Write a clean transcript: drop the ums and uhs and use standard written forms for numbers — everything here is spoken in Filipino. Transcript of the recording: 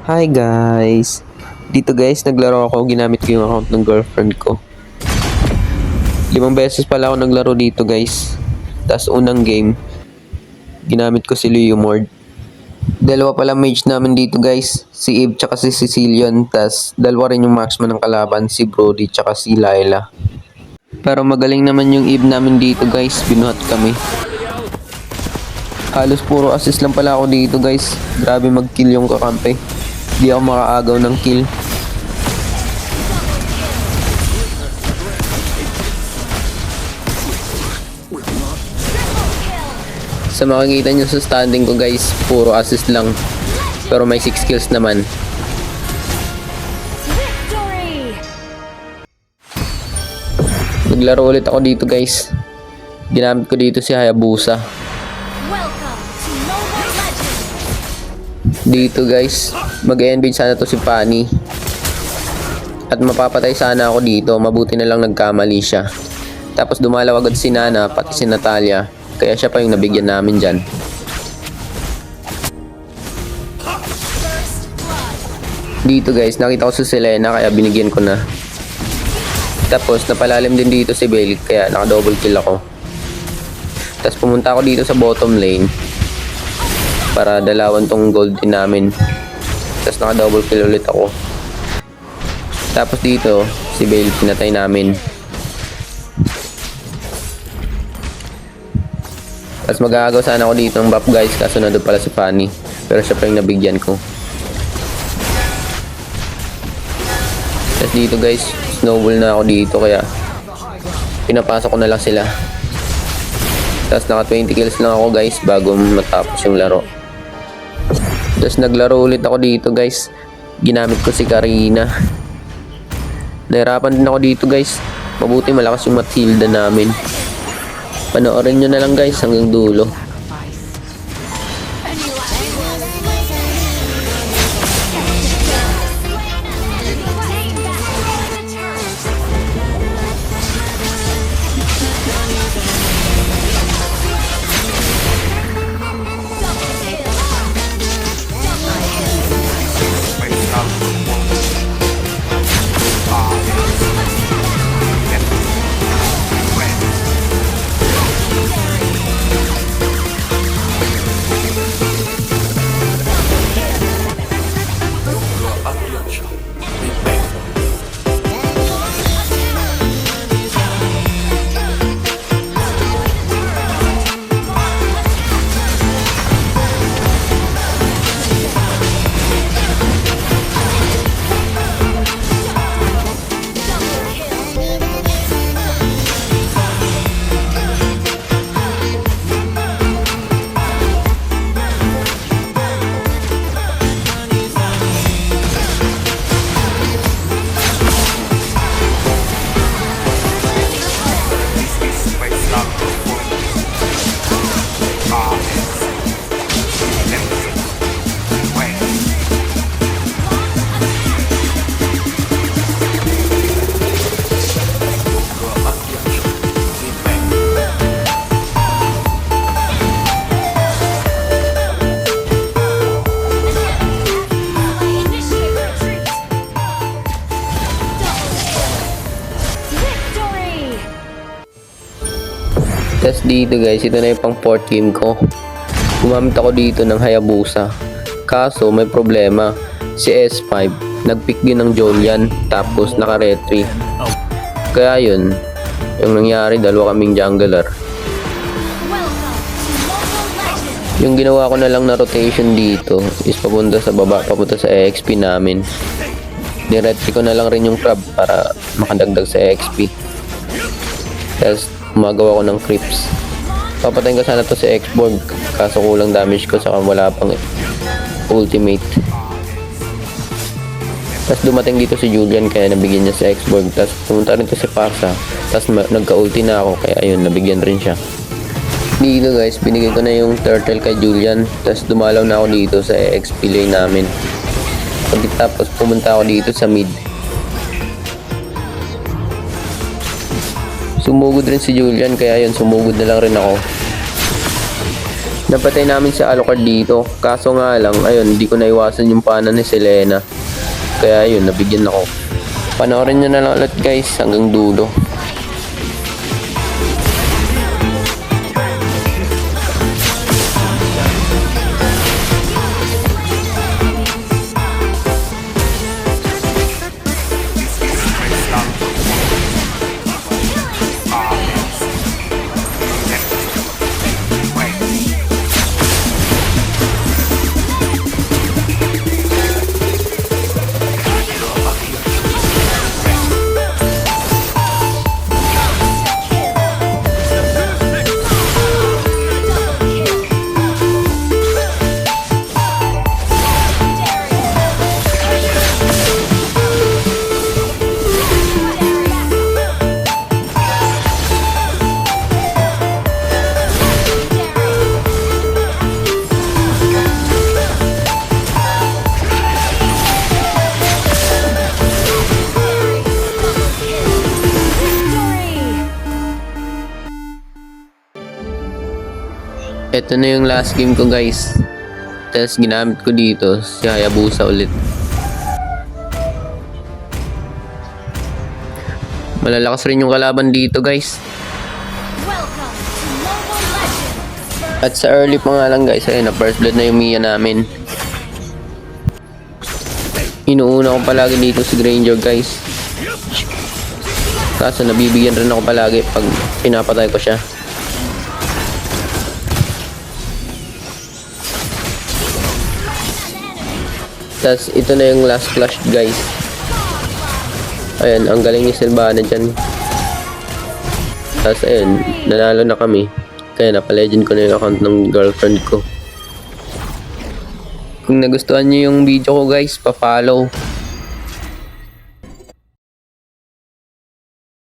Hi guys! Dito guys, naglaro ako, ginamit ko yung account ng girlfriend ko. 5 beses pala ako naglaro dito guys. Tas unang game, ginamit ko si Leomord. Dalawa pala mage namin dito guys, si Eve tsaka si Sicilian. Tas dalawa rin yung marksman ng kalaban, si Brody tsaka si Layla. Pero magaling naman yung Eve namin dito guys, binuhat kami. Halos puro assist lang pala ako dito guys. Grabe mag-kill yung kakampi. Di ako makaagaw ng kill. Sa makikita nyo sa standing ko guys, puro assist lang. Pero may 6 kills naman. Naglaro ulit ako dito guys. Ginamit ko dito si Hayabusa. Dito guys, mag-envy sana to si Fanny. At mapapatay sana ako dito, mabuti na lang nagkamali siya. Tapos dumalaw agad si Nana, pati si Natalia. Kaya siya pa yung nabigyan namin dyan. Dito guys, nakita ko si Selena kaya binigyan ko na. Tapos napalalim din dito si Bale kaya naka-double kill ako. Tapos pumunta ako dito sa bottom lane para dalawan tong gold din namin. Tapos naka-double kill ulit ako. Tapos dito, si Bale pinatay namin. Tapos mag-aagaw sana ako dito ng buff guys, kaso nandun pala si Fanny. Pero siya pa yung nabigyan ko. Tapos dito guys, snowball na ako dito kaya pinapasok ko na lang sila. Tapos naka 20 kills lang ako guys bago matapos yung laro. Tapos naglaro ulit ako dito guys. Ginamit ko si Karina. Nahirapan din ako dito guys. Mabuti malakas yung Matilda namin. Panoorin nyo na lang guys hanggang dulo. Tapos dito guys, ito na yung pang 4th game ko. Gumamit ako dito ng Hayabusa. Kaso may problema. Si S5 nagpick din ng Julian tapos naka-retry. Kaya yun, yung nangyari dalawa kaming jungler. Yung ginawa ko na lang na rotation dito is papunta sa baba, papunta sa EXP namin. Niretry ko na lang rin yung crab para makadagdag sa EXP. Tapos gumagawa ko ng creeps. Papatayin ko sana to si X-Borg kaso kulang damage ko saka wala pang ultimate. Tapos dumating dito si Julian kaya nabigyan niya si X-Borg. Tapos pumunta rin to si Parsa. Tapos nagka-ulti na ako kaya ayun, nabigyan rin siya. Dito guys, binigay ko na yung turtle kay Julian. Tapos dumalaw na ako dito sa XP lane namin. Tapos pumunta ako dito sa mid. Sumugod rin si Julian kaya yun, sumugod na lang rin ako. Napatay namin si Alucard dito. Kaso nga lang, ayun, hindi ko naiwasan yung pana ni Selena. Kaya ayun, nabigyan ako. Panoorin nyo na lang ulit guys hanggang dulo. Ito na yung last game ko guys. Tapos ginamit ko dito si Hayabusa ulit. Malalakas rin yung kalaban dito guys. At sa early pa nga lang guys, ayun na first blood na yung Mia namin. Inuuna ko palagi dito si Granger guys. Kaso nabibigyan rin ako palagi pag pinapatay ko siya. Tas ito na yung last flash guys. Ayan, ang galing ni Sylvana dyan. Tas ayun, nanalo na kami. Kaya napa-legend ko na yung account ng girlfriend ko. Kung nagustuhan nyo yung video ko guys, pa-follow.